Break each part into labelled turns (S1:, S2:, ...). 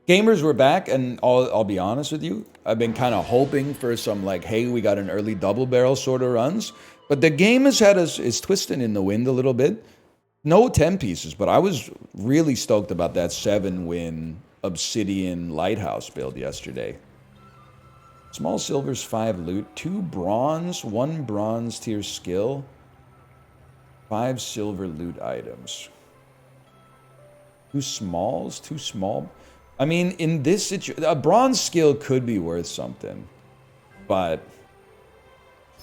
S1: Gamers were back, and I'll be honest with you, I've been kind of hoping for some like, hey, we got an early double barrel sort of runs. But the game has had us is twisting in the wind a little bit. No 10 pieces, but I was really stoked about that 7-win Obsidian Lighthouse build yesterday. Small silvers, 5 loot, 2 bronze, 1 bronze tier skill, 5 silver loot items. 2 smalls, 2 small. I mean, in this situation, a bronze skill could be worth something, but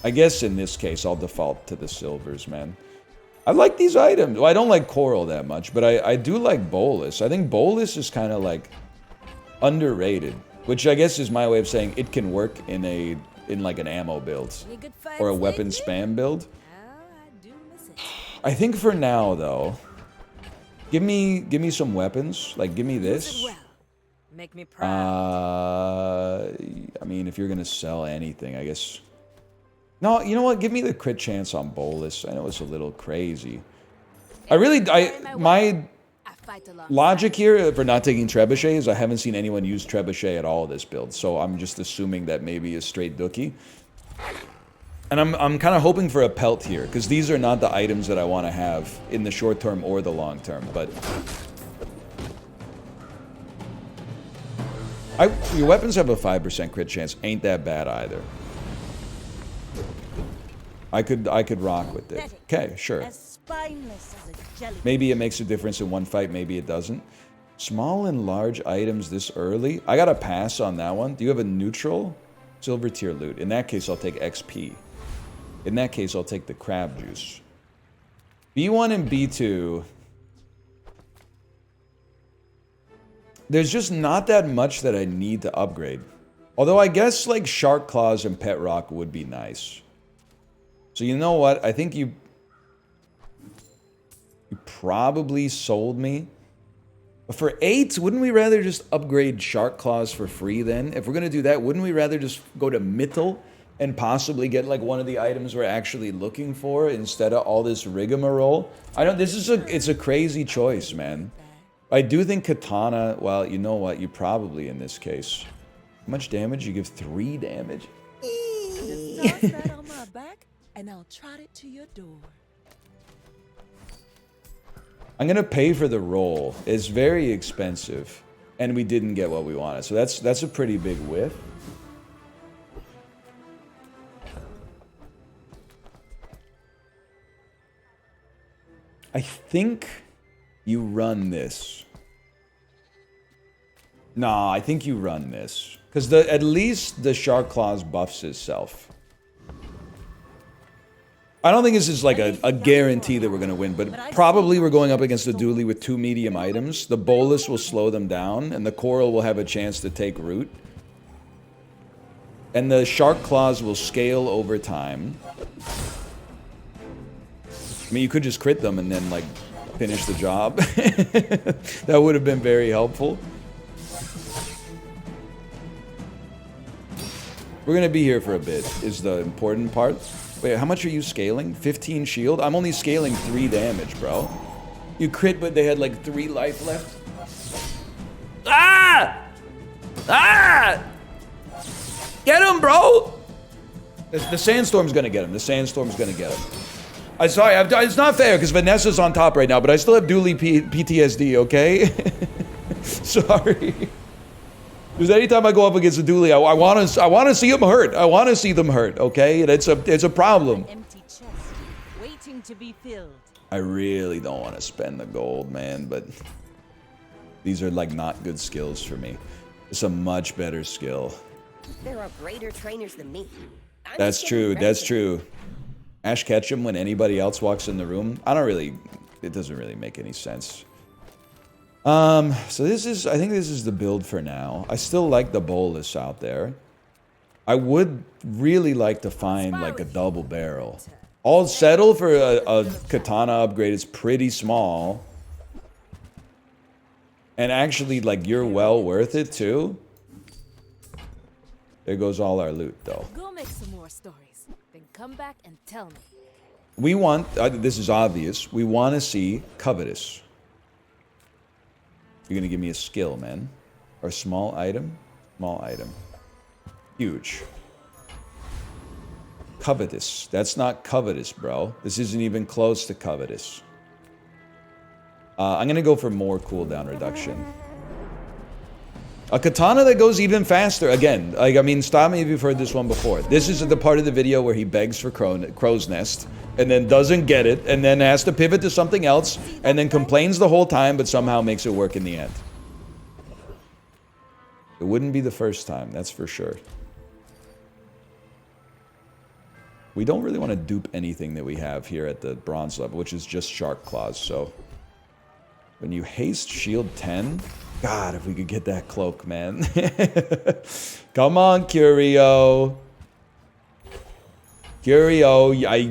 S1: I guess in this case, I'll default to the silvers, man. I like these items. Well, I don't like coral that much, but I do like bolus. I think bolus is kind of like underrated, which I guess is my way of saying it can work in like an ammo build or a weapon spam build. I think for now though, give me some weapons. Like give me this.
S2: Make me proud.
S1: I mean, if you're gonna sell anything, I guess. No, you know what? Give me the crit chance on bolus. I know it's a little crazy. My logic here for not taking trebuchet is I haven't seen anyone use trebuchet at all this build, so I'm just assuming that maybe a straight dookie. And I'm kind of hoping for a pelt here, because these are not the items that I want to have in the short term or the long term, but... your weapons have a 5% crit chance. Ain't that bad either. I could rock with it. Okay, sure. Maybe it makes a difference in one fight, maybe it doesn't. Small and large items this early? I gotta pass on that one. Do you have a neutral? Silver tier loot. In that case, I'll take XP. In that case, I'll take the crab juice. B1 and B2... There's just not that much that I need to upgrade. Although I guess like Shark Claws and Pet Rock would be nice. So you know what? I think you probably sold me. But for 8, wouldn't we rather just upgrade Shark Claws for free then? If we're going to do that, wouldn't we rather just go to Mythal and possibly get like one of the items we're actually looking for instead of all this rigmarole? I don't, it's a crazy choice, man. I do think Katana, well, you know what? You probably, in this case. How much damage? You give 3 damage?
S2: Just toss that on my back, and I'll trot it to your door.
S1: I'm gonna pay for the roll. It's very expensive. And we didn't get what we wanted. So that's a pretty big whiff. I think... you run this. Nah, I think you run this. Because at least the Shark Claws buffs itself. I don't think this is like a guarantee that we're going to win, but probably we're going up against a dually with 2 medium items. The bolus will slow them down, and the coral will have a chance to take root. And the Shark Claws will scale over time. I mean, you could just crit them and then, like, finish the job. That would have been very helpful. We're gonna be here for a bit, is the important part. Wait, how much are you scaling? 15 shield? I'm only scaling 3 damage, bro. You crit, but they had like 3 life left. Ah! Ah! Get him, bro! The sandstorm's gonna get him. The sandstorm's gonna get him. I'm sorry, it's not fair because Vanessa's on top right now, but I still have dually PTSD, okay? Sorry. Because anytime I go up against a dually, I want to see them hurt. I want to see them hurt, okay? And it's a problem.
S2: An empty chest waiting to be filled.
S1: I really don't want to spend the gold, man, but these are like not good skills for me. It's a much better skill.
S3: There are greater trainers than me.
S1: That's true. That's true. Ash Ketchum when anybody else walks in the room. It doesn't really make any sense. So I think this is the build for now. I still like the bolus out there. I would really like to find like a double barrel. I'll settle for a katana upgrade. It's pretty small. And actually, like, you're well worth it too. There goes all our loot though.
S2: Go make some more stories. Then come back and tell me.
S1: We want, this is obvious, we want to see Covetous. You're going to give me a skill, man. Or small item? Small item. Huge. Covetous. That's not covetous, bro. This isn't even close to covetous. I'm gonna go for more cooldown reduction. A katana that goes even faster. Again, like, I mean, stop me if you've heard this one before. This is the part of the video where he begs for crow's nest, and then doesn't get it, and then has to pivot to something else, and then complains the whole time, but somehow makes it work in the end. It wouldn't be the first time, that's for sure. We don't really want to dupe anything that we have here at the bronze level, which is just shark claws, so... When you haste shield 10... God, if we could get that cloak, man. Come on, Curio. Curio, I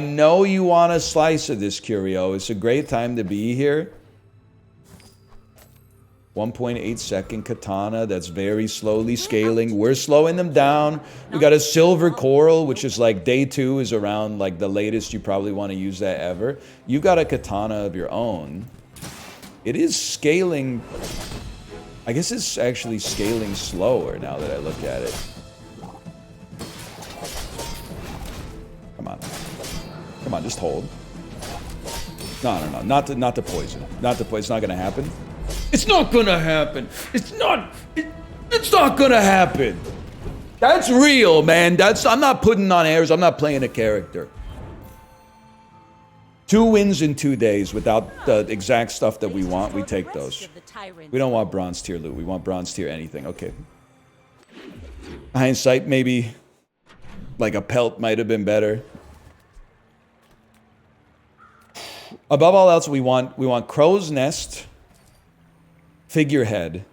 S1: know you want a slice of this, Curio. It's a great time to be here. 1.8 second katana that's very slowly scaling. We're slowing them down. We got a silver coral, which is like day 2 is around like the latest you probably want to use that ever. You got a katana of your own. It is scaling... I guess it's actually scaling slower now that I look at it. Come on. Come on, just hold. No. Not to poison. Not to poison. It's not gonna happen. It's not gonna happen! It's not gonna happen! That's real, man. I'm not putting on airs. I'm not playing a character. 2 wins in 2 days without the exact stuff that we want, we take those. We don't want bronze tier loot, we want bronze tier anything. Okay. Hindsight, maybe like a pelt might have been better. Above all else, we want crow's nest, figurehead,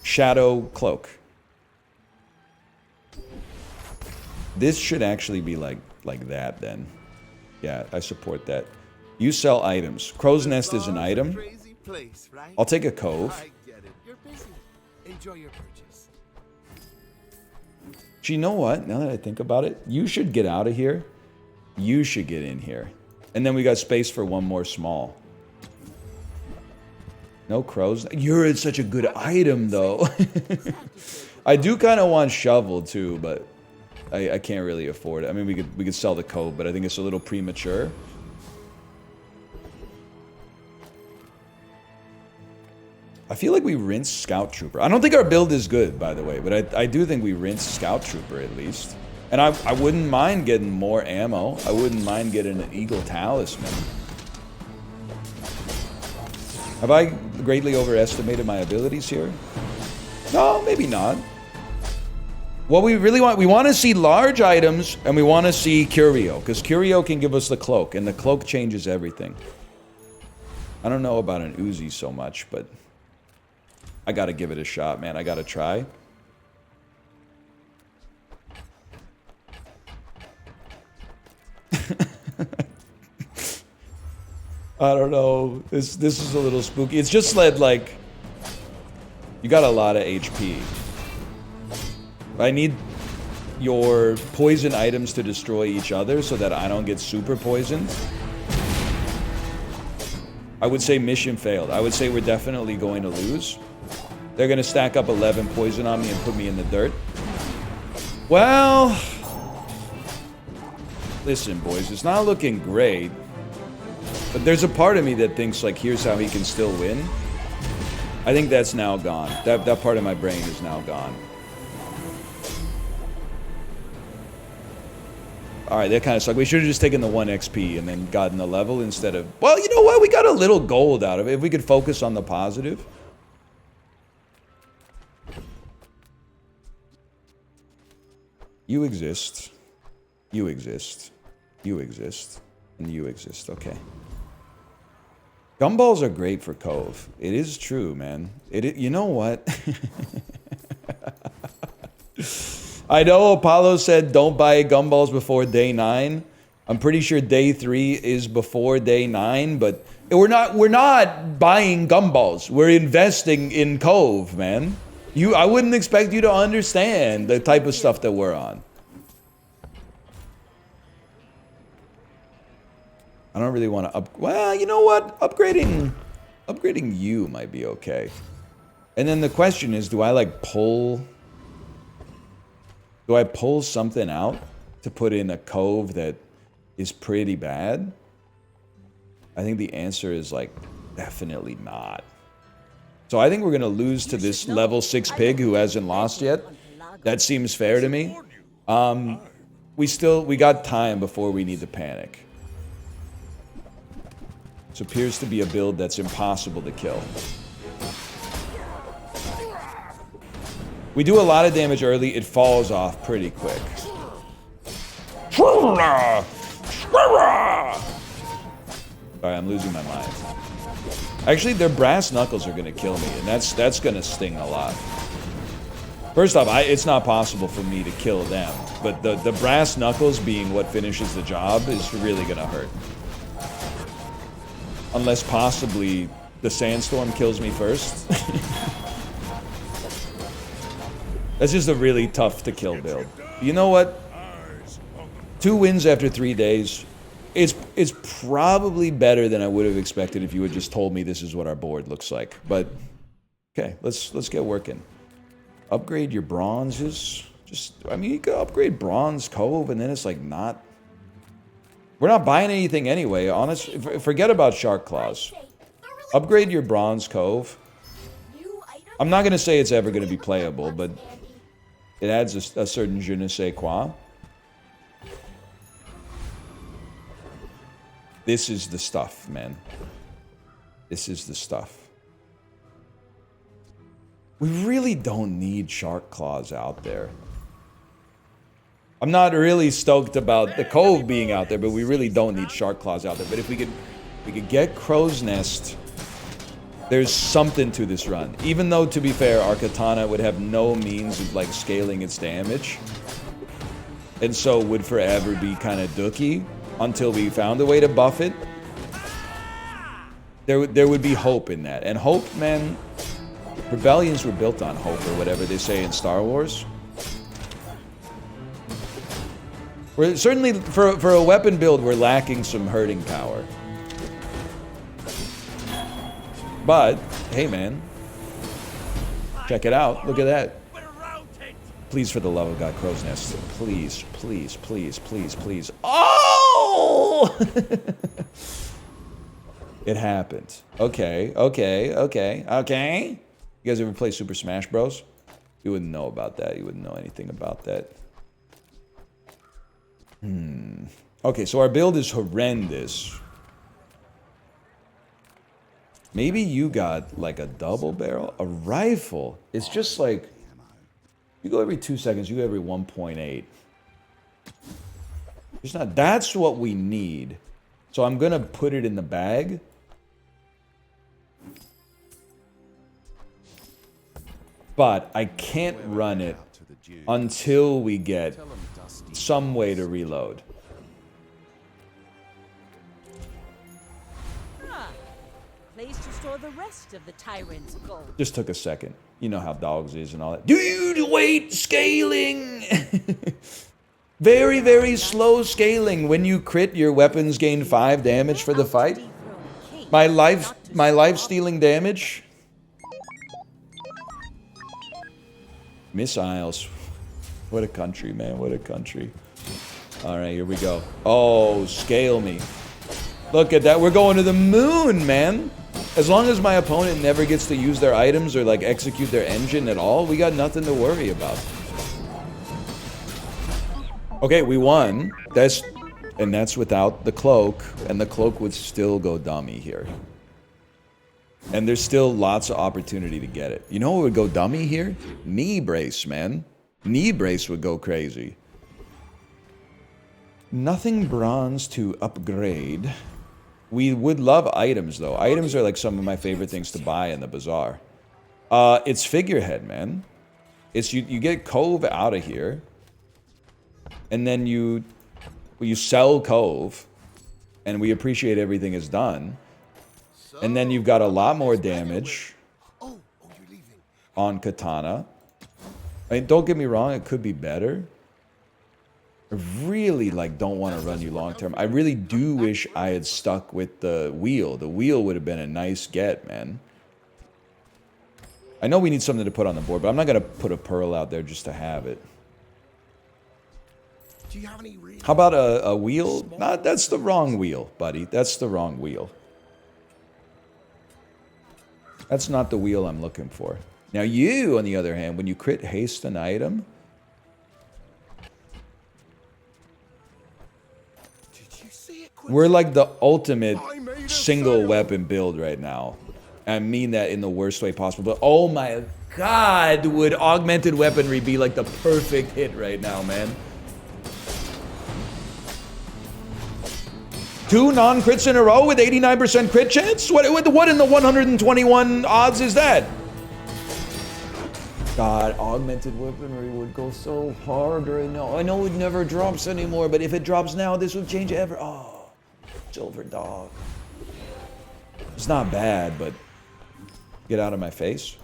S1: shadow cloak. This should actually be like that then. Yeah, I support that. You sell items. Crow's Nest is an item. I'll take a cove.
S4: You're busy. Enjoy your purchase.
S1: Do you know what? Now that I think about it, you should get out of here. You should get in here. And then we got space for one more small. No crows. You're such a good item, though. I do kind of want shovel, too, but... I can't really afford it. I mean, we could sell the code, but I think it's a little premature. I feel like we rinse Scout Trooper. I don't think our build is good, by the way, but I do think we rinse Scout Trooper at least. And I wouldn't mind getting more ammo. I wouldn't mind getting an Eagle Talisman. Have I greatly overestimated my abilities here? No, maybe not. What we really want, we want to see large items, and we want to see Curio, because Curio can give us the cloak, and the cloak changes everything. I don't know about an Uzi so much, but I gotta give it a shot, man. I gotta try. I don't know. This is a little spooky. It's just like you got a lot of HP. I need your poison items to destroy each other so that I don't get super poisoned. I would say mission failed. I would say we're definitely going to lose. They're going to stack up 11 poison on me and put me in the dirt. Well, listen, boys, it's not looking great. But there's a part of me that thinks, like, here's how he can still win. I think that's now gone. That part of my brain is now gone. Alright, that kind of sucked. We should have just taken the 1 XP and then gotten the level instead of... Well, you know what? We got a little gold out of it. If we could focus on the positive. You exist. You exist. You exist. And you exist. Okay. Gumballs are great for Cove. It is true, man. You know what? I know Apollo said don't buy gumballs before day 9. I'm pretty sure day 3 is before day 9, but we're not buying gumballs. We're investing in Cove, man. I wouldn't expect you to understand the type of stuff that we're on. I don't really want to well, you know what? Upgrading you might be okay. And then the question is, do I like pull... Do I pull something out to put in a cove that is pretty bad? I think the answer is like, definitely not. So I think we're going to lose to this level 6 pig who hasn't lost yet. That seems fair to me. We got time before we need to panic. This appears to be a build that's impossible to kill. We do a lot of damage early, it falls off pretty quick. Sorry, I'm losing my mind. Actually, their brass knuckles are gonna kill me, and that's gonna sting a lot. First off, it's not possible for me to kill them, but the brass knuckles being what finishes the job is really gonna hurt. Unless possibly the sandstorm kills me first. That's just a really tough to kill build. You know what? 2 wins after 3 days. It's probably better than I would have expected if you had just told me this is what our board looks like. But okay, let's get working. Upgrade your bronzes. I mean, you could upgrade Bronze Cove, and then it's like not. We're not buying anything anyway. Honestly, forget about Shark Claws. Upgrade your Bronze Cove. I'm not gonna say it's ever gonna be playable, but it adds a certain je ne sais quoi. This is the stuff, man. This is the stuff. We really don't need Shark Claws out there. I'm not really stoked about the Cove being out there, but we really don't need Shark Claws out there. But if we could get Crow's Nest, there's something to this run. Even though, to be fair, our Katana would have no means of, like, scaling its damage. And so would forever be kind of dookie until we found a way to buff it. There would be hope in that. And hope, man, rebellions were built on hope, or whatever they say in Star Wars. We're certainly, for a weapon build, we're lacking some hurting power. But, hey man, check it out. Look at that. Please, for the love of God, Crow's Nest. Please, please, please, please, please. Oh! It happened. Okay, okay, okay, okay. You guys ever play Super Smash Bros? You wouldn't know about that. You wouldn't know anything about that. Okay, so our build is horrendous. Maybe you got like a double barrel, a rifle. It's just like, you go every 2 seconds, you go every 1.8. It's not, that's what we need. So I'm gonna put it in the bag. But I can't run it until we get some way to reload.
S2: Place to store the rest of the tyrant's gold.
S1: Just took a second. You know how dogs is and all that. Dude, wait, scaling! Very, very slow scaling. When you crit, your weapons gain 5 damage for the fight. My life stealing damage. Missiles. What a country, man. What a country. Alright, here we go. Oh, scale me. Look at that. We're going to the moon, man. As long as my opponent never gets to use their items or, like, execute their engine at all, we got nothing to worry about. Okay, we won. That's without the cloak, and the cloak would still go dummy here. And there's still lots of opportunity to get it. You know what would go dummy here? Knee brace, man. Knee brace would go crazy. Nothing bronze to upgrade. We would love items, though. Items are like some of my favorite things to buy in the bazaar. It's figurehead, man. It's you get Cove out of here. And then you sell Cove. And we appreciate everything is done. And then you've got a lot more damage on Katana. I mean, don't get me wrong, it could be better. I really, like, don't want to run you long term. I really do wish I had stuck with the wheel. The wheel would have been a nice get, man. I know we need something to put on the board, but I'm not going to put a pearl out there just to have it.
S4: Do you have any real?
S1: How about a wheel? Nah, that's the wrong wheel, buddy. That's the wrong wheel. That's not the wheel I'm looking for. Now you, on the other hand, when you crit haste an item...
S4: Did you see it?
S1: We're like the ultimate single weapon build right now. I mean that in the worst way possible. But oh my god, would augmented weaponry be like the perfect hit right now, man. 2 non-crits in a row with 89% crit chance? What in the 121 odds is that? God, augmented weaponry would go so hard right now. I know it never drops anymore, but if it drops now, this would change ever. Oh, silver dog. It's not bad, but get out of my face.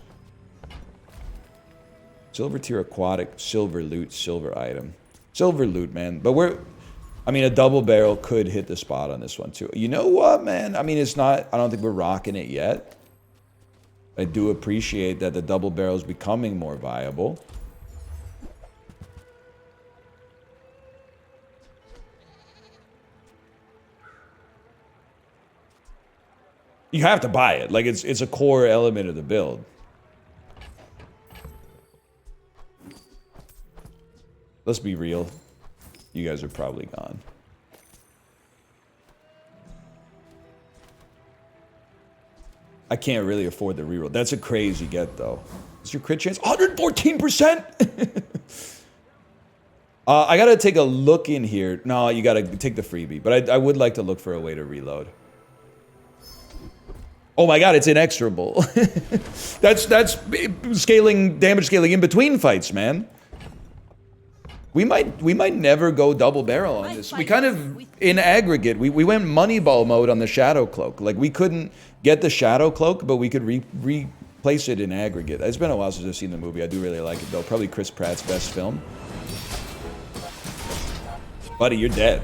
S1: Silver tier aquatic, silver loot, silver item. Silver loot, man. But I mean, a double barrel could hit the spot on this one, too. You know what, man? I mean, it's not... I don't think we're rocking it yet. I do appreciate that the double barrel is becoming more viable. You have to buy it. Like, it's a core element of the build. Let's be real. You guys are probably gone. I can't really afford the reroll. That's a crazy get, though. Is your crit chance 114%? I gotta take a look in here. No, you gotta take the freebie. But I would like to look for a way to reload. Oh my god, it's inexorable. that's scaling, damage scaling in between fights, man. We might never go double barrel on this. We kind of, in aggregate, we went Moneyball mode on the Shadow Cloak. Like, we couldn't get the Shadow Cloak, but we could replace it in aggregate. It's been a while since I've seen the movie. I do really like it, though. Probably Chris Pratt's best film. Buddy, you're dead.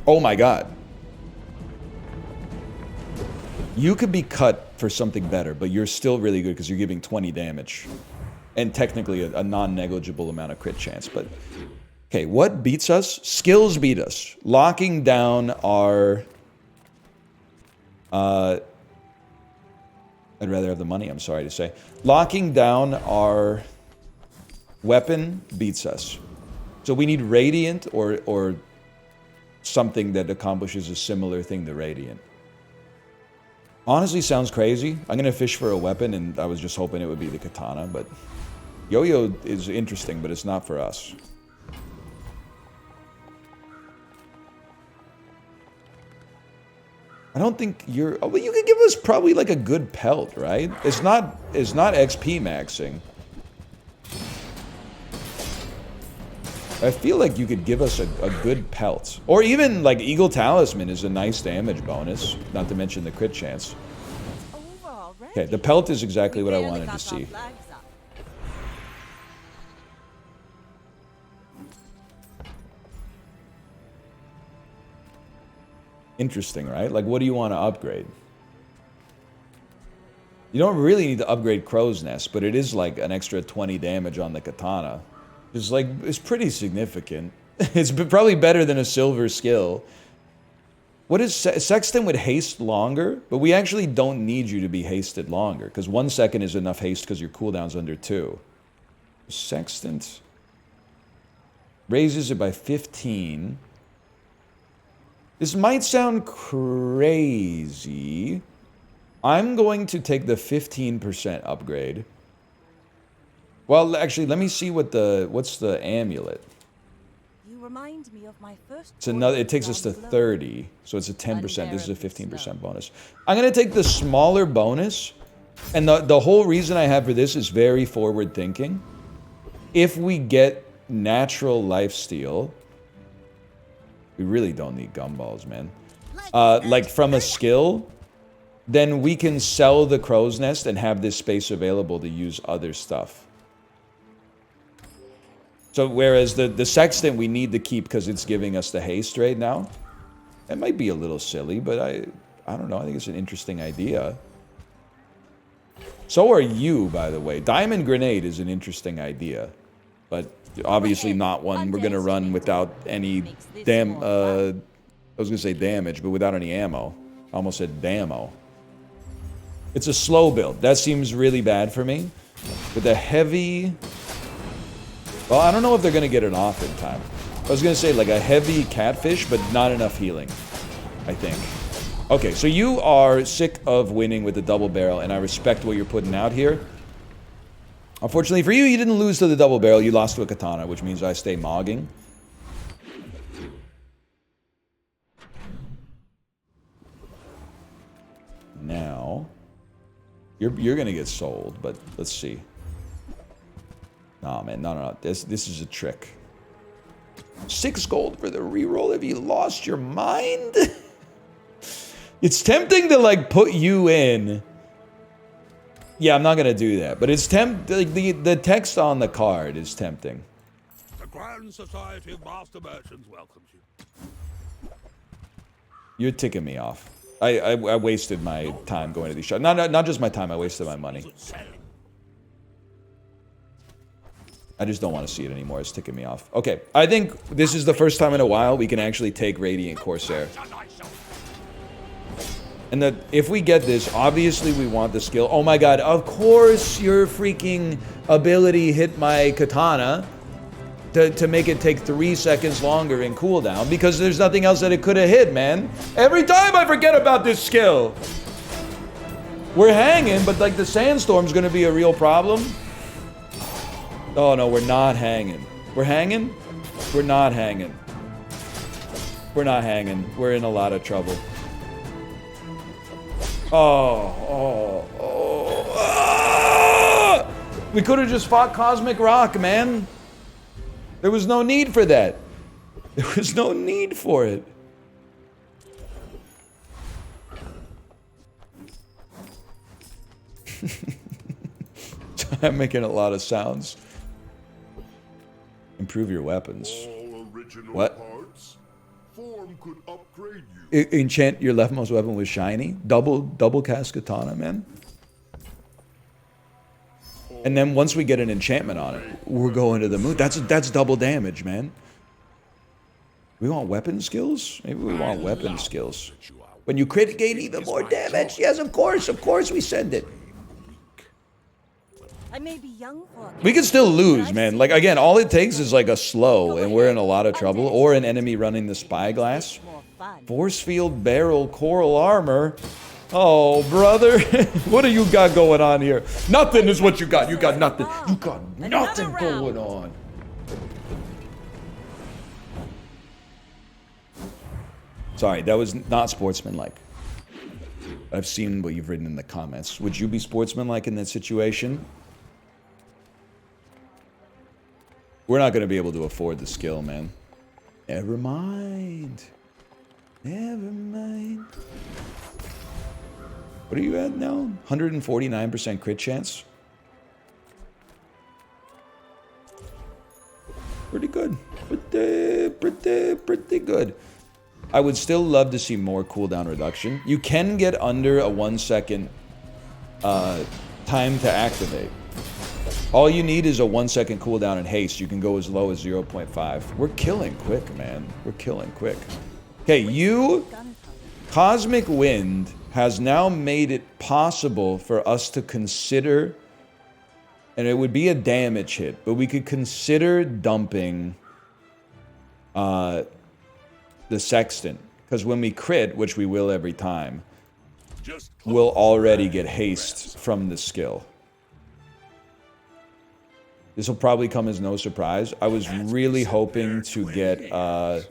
S1: Oh my god. You could be cut for something better, but you're still really good because you're giving 20 damage. And technically a non-negligible amount of crit chance. But, okay, what beats us? Skills beat us. Locking down our... I'd rather have the money, I'm sorry to say. Locking down our weapon beats us. So we need Radiant or something that accomplishes a similar thing to Radiant. Honestly, sounds crazy. I'm going to fish for a weapon, and I was just hoping it would be the katana, but... Yo-yo is interesting, but it's not for us. I don't think you're... Oh, but you could give us probably like a good pelt, right? It's not XP maxing. I feel like you could give us a good pelt. Or even like Eagle Talisman is a nice damage bonus. Not to mention the crit chance. Okay, the pelt is exactly what I wanted to see. Interesting, right? Like, what do you want to upgrade? You don't really need to upgrade Crow's Nest, but it is like an extra 20 damage on the katana. It's pretty significant. It's probably better than a silver skill. What is Sextant would haste longer, but we actually don't need you to be hasted longer, because 1 second is enough haste because your cooldown's under 2. Sextant raises it by 15. This might sound crazy. I'm going to take the 15% upgrade. Well, actually, let me see what's the amulet.
S2: You remind me of my first.
S1: It's another. It takes us to 30, so it's a 10%. This is a 15% bonus. I'm gonna take the smaller bonus, and the whole reason I have for this is very forward thinking. If we get natural lifesteal. We really don't need gumballs, man. Like from a skill, then we can sell the Crow's Nest and have this space available to use other stuff. So whereas the Sextant we need to keep because it's giving us the haste right now. It might be a little silly, but I don't know. I think it's an interesting idea. So are you, by the way. Diamond Grenade is an interesting idea, but obviously not one we're gonna run without any I was gonna say damage, but without any ammo. I almost said dammo. It's a slow build. That seems really bad for me. With a heavy... Well, I don't know if they're gonna get it off in time. I was gonna say like a heavy catfish, but not enough healing, I think. Okay, so you are sick of winning with the double barrel, and I respect what you're putting out here. Unfortunately for you, you didn't lose to the double barrel, you lost to a katana, which means I stay mogging. Now, you're gonna get sold, but let's see. Nah, man, no. This is a trick. 6 gold for the reroll. Have you lost your mind? It's tempting to like put you in. Yeah, I'm not gonna do that, but it's like the text on the card is tempting.
S4: The Grand Society of Master Merchants welcomes you.
S1: You're ticking me off. I wasted my time going to these shops. Not just my time, I wasted my money. I just don't want to see it anymore. It's ticking me off. Okay, I think this is the first time in a while we can actually take Radiant Corsair. And that if we get this, obviously we want the skill. Oh my god, of course your freaking ability hit my katana to make it take 3 seconds longer in cooldown, because there's nothing else that it could have hit, man. Every time I forget about this skill. We're hanging, but like the sandstorm's gonna be a real problem. Oh no, we're not hanging. We're hanging? We're not hanging. We're not hanging. We're in a lot of trouble. Ah! We could have just fought Cosmic Rock, man. There was no need for that. There was no need for it. I'm making a lot of sounds. Improve your weapons. What?
S4: Form could upgrade you.
S1: Enchant your leftmost weapon with shiny. Double cast katana, man. And then once we get an enchantment on it, we're going to the moon. That's double damage, man. We want weapon skills? Maybe we want weapon skills. When you crit, gain even more damage. Yes, of course we send it.
S3: I may be young for
S1: We can still lose, man. Like, again, all it takes is like a slow, and we're in a lot of trouble. Or an enemy running the spyglass. Force field barrel coral armor. Oh, brother. What do you got going on here? Nothing is what you got. You got nothing. You got nothing going on. Sorry, that was not sportsmanlike. I've seen what you've written in the comments. Would you be sportsmanlike in that situation? We're not going to be able to afford the skill, man. Never mind. Never mind. What are you at now? 149% crit chance? Pretty good. Pretty good. I would still love to see more cooldown reduction. You can get under a 1 second time to activate. All you need is a 1 second cooldown and haste. You can go as low as 0.5. We're killing quick, man. We're killing quick. Okay, you... Cosmic Wind has now made it possible for us to consider... And it would be a damage hit, but we could consider dumping... the Sextant. Because when we crit, which we will every time, we'll already get haste from the skill. This will probably come as no surprise. I was really hoping to get the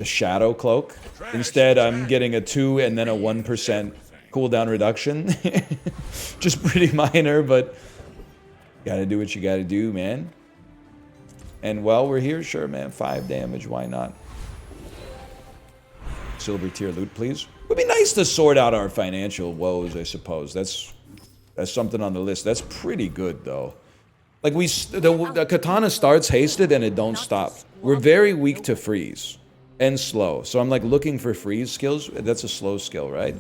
S1: Shadow Cloak. Instead, I'm getting a 2 and then a 1% cooldown reduction. Just pretty minor, but gotta do what you gotta do, man. And while we're here, sure, man, 5 damage, why not? Silver tier loot, please. Would be nice to sort out our financial woes, I suppose. That's something on the list. That's pretty good, though. Like, the katana starts hasted and it don't stop. We're very weak to freeze. And slow. So I'm, like, looking for freeze skills. That's a slow skill, right?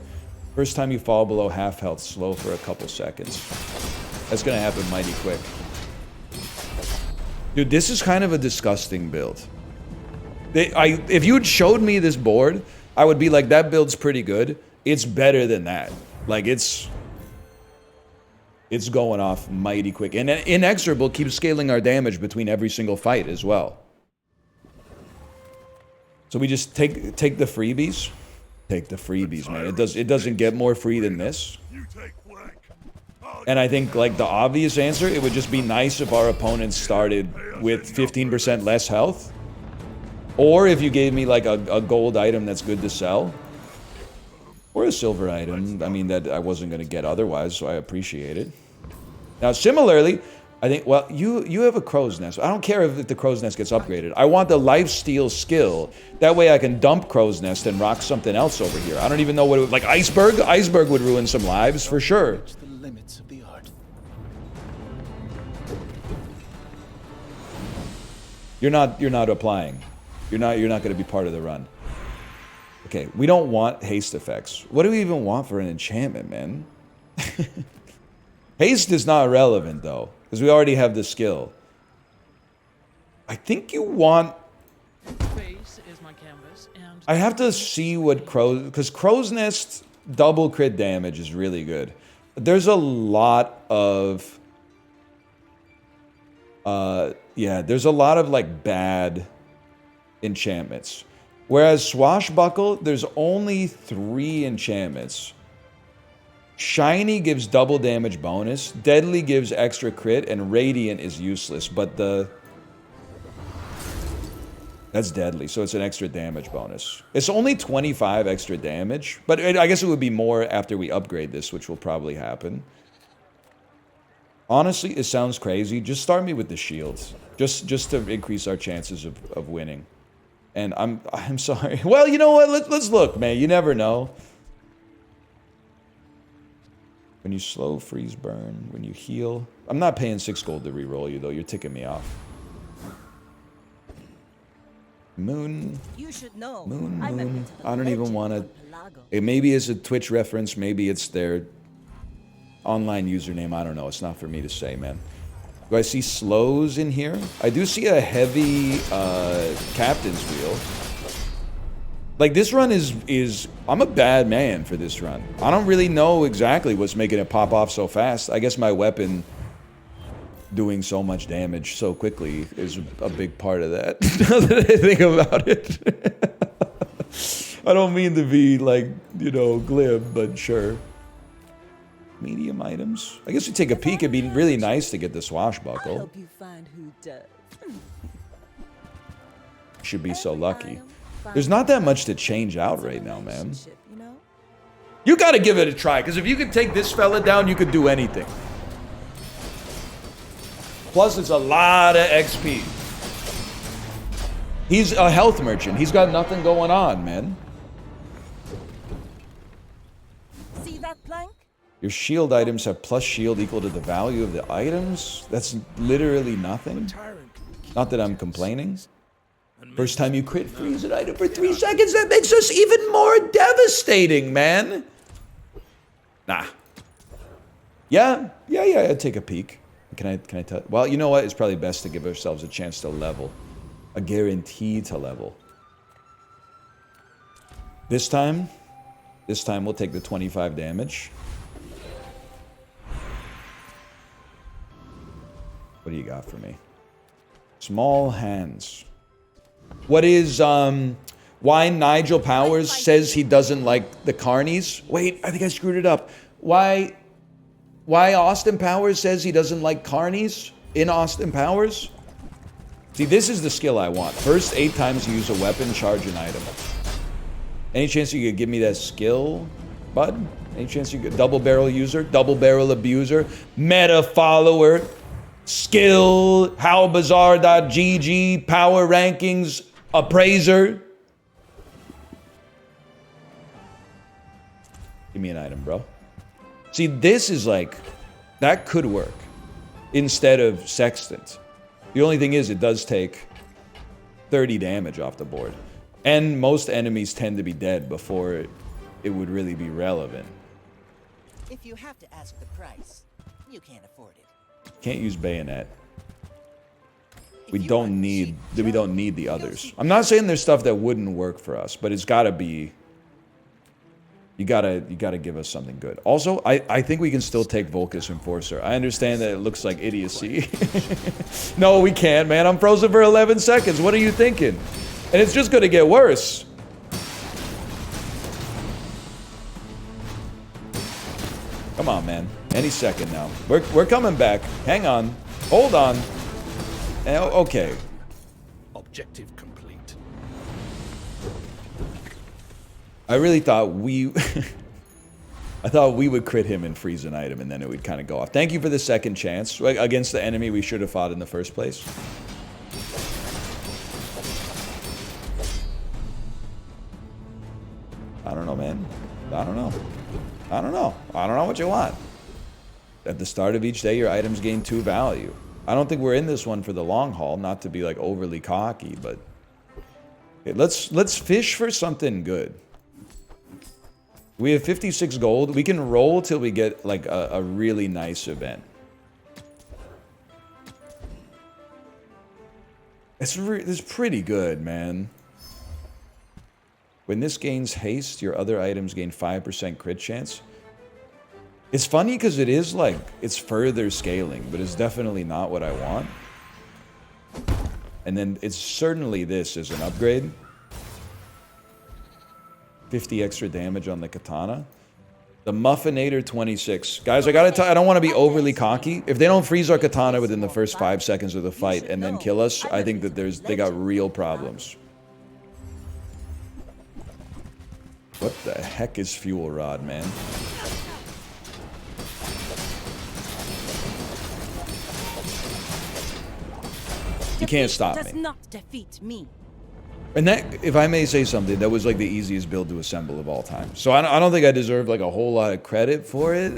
S1: First time you fall below half health, slow for a couple seconds. That's gonna happen mighty quick. Dude, this is kind of a disgusting build. If you had showed me this board, I would be like, that build's pretty good. It's better than that. Like, it's going off mighty quick. And Inexorable keeps scaling our damage between every single fight as well. So we just take the freebies. Take the freebies, man. It doesn't get more free than this. And I think, like, the obvious answer, it would just be nice if our opponents started with 15% less health. Or if you gave me, like, a gold item that's good to sell. Or a silver item, I mean, that I wasn't going to get otherwise, so I appreciate it. Now, similarly, I think, well, you have a crow's nest. I don't care if the crow's nest gets upgraded. I want the lifesteal skill. That way I can dump crow's nest and rock something else over here. I don't even know what it would, like iceberg? Iceberg would ruin some lives, for sure.
S5: The limits of the art.
S1: You're not applying. You're not going to be part of the run. Okay, we don't want haste effects. What do we even want for an enchantment, man? Haste is not relevant, though, because we already have the skill. I think you want...
S6: Face is my canvas, and
S1: I have to see what Crow's... Because Crow's Nest double crit damage is really good. There's a lot of... yeah, there's a lot of, like, bad enchantments. Whereas Swashbuckle, there's only 3 enchantments. Shiny gives double damage bonus, Deadly gives extra crit, and Radiant is useless, but that's Deadly, so it's an extra damage bonus. It's only 25 extra damage, but I guess it would be more after we upgrade this, which will probably happen. Honestly, it sounds crazy. Just start me with the shields, just to increase our chances of winning. And I'm sorry. Well, you know what? Let's look, man. You never know. When you slow, freeze, burn. When you heal. I'm not paying 6 gold to reroll you, though. You're ticking me off. Moon.
S3: You should know.
S1: Moon. I don't even want to... It maybe it's a Twitch reference. Maybe it's their online username. I don't know. It's not for me to say, man. Do I see slows in here? I do see a heavy captain's wheel. Like, this run is... I'm a bad man for this run. I don't really know exactly what's making it pop off so fast. I guess my weapon doing so much damage so quickly is a big part of that. Now that I think about it. I don't mean to be, like, you know, glib, but sure. Medium items. I guess we take a peek. It'd be really nice to get the
S2: I
S1: swashbuckle.
S2: hope you find who does.
S1: Should be so lucky. There's not that much to change out right now, man.
S2: You know?
S1: You gotta give it a try, because if you could take this fella down, you could do anything. Plus, it's a lot of XP. He's a health merchant. He's got nothing going on, man.
S2: See that plank?
S1: Your shield items have plus shield equal to the value of the items? That's literally nothing. Not that I'm complaining. First time you crit freeze an item for 3 seconds, that makes us even more devastating, man. Nah. Yeah, I'd take a peek. Can I tell? Well, you know what? It's probably best to give ourselves a chance to level. A guarantee to level. This time we'll take the 25 damage. What do you got for me? Small hands. What is, why Nigel Powers says he doesn't like the carnies? Wait, I think I screwed it up. Why Austin Powers says he doesn't like carnies in Austin Powers? See, this is the skill I want. First 8 times you use a weapon, charge an item. Any chance you could give me that skill, bud? Any chance you could... Double barrel user, double barrel abuser, meta follower, skill, howbazaar.gg, power rankings, appraiser. Give me an item, bro. See, this is like... That could work. Instead of Sextant. The only thing is, it does take 30 damage off the board. And most enemies tend to be dead before it would really be relevant.
S5: If you have to ask the price, you can't afford it.
S1: Can't use bayonet.
S5: If
S1: We
S5: you
S1: don't
S5: want
S1: need
S5: cheap
S1: we
S5: junk,
S1: don't need the
S5: go
S1: others.
S5: see
S1: I'm not saying there's stuff that wouldn't work for us, but it's gotta be. You gotta give us something good. Also, I think we can still take Volcus Enforcer. I understand that it looks like idiocy. No, we can't, man. I'm frozen for 11 seconds. What are you thinking? And it's just gonna get worse. Come on, man. Any second now. We're coming back. Hang on. Hold on. Okay.
S4: Objective complete.
S1: I really thought we... I thought we would crit him and freeze an item, and then it would kind of go off. Thank you for the second chance. Like, against the enemy we should have fought in the first place. I don't know, man. I don't know. I don't know. I don't know what you want. At the start of each day, your items gain 2 value. I don't think we're in this one for the long haul, not to be like overly cocky, but... Okay, let's fish for something good. We have 56 gold. We can roll till we get like a really nice event. It's pretty good, man. When this gains haste, your other items gain 5% crit chance. It's funny because it is like, it's further scaling, but it's definitely not what I want. And then it's certainly this as an upgrade. 50 extra damage on the katana. The Muffinator 26. Guys, I gotta tell you, I don't want to be overly cocky. If they don't freeze our katana within the first 5 seconds of the fight and then kill us, I think that they got real problems. What the heck is Fuel Rod, man? You can't stop me.
S2: Does not defeat me.
S1: And that, if I may say something, that was like the easiest build to assemble of all time. So I don't think I deserve like a whole lot of credit for it.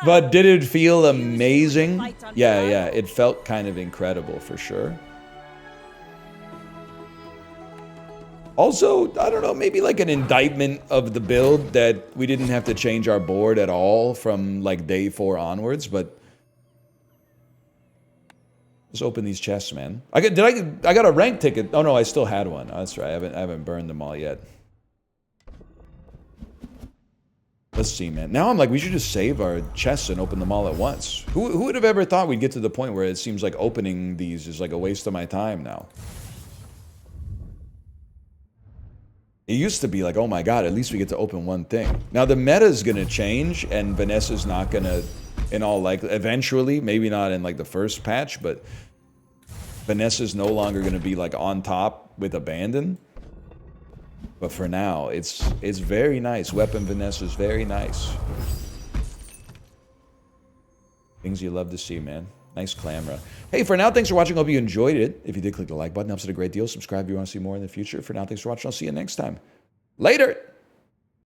S1: But did it feel amazing? Yeah, it felt kind of incredible for sure. Also, I don't know, maybe like an indictment of the build that we didn't have to change our board at all from like day 4 onwards, but let's open these chests, man. I got a rank ticket. Oh no, I still had one. Oh, that's right. I haven't burned them all yet. Let's see, man. Now I'm like, we should just save our chests and open them all at once. Who would have ever thought we'd get to the point where it seems like opening these is like a waste of my time now? It used to be like, oh my god, at least we get to open one thing. Now the meta is gonna change, and Vanessa's not gonna, in all likelihood, eventually, maybe not in like the first patch, but Vanessa's no longer gonna be like on top with Abandon. But for now, it's very nice. Weapon Vanessa's very nice. Things you love to see, man. Nice clamor. Hey, for now, thanks for watching. Hope you enjoyed it. If you did, click the like button. Helps it a great deal. Subscribe if you want to see more in the future. For now, thanks for watching. I'll see you next time. Later!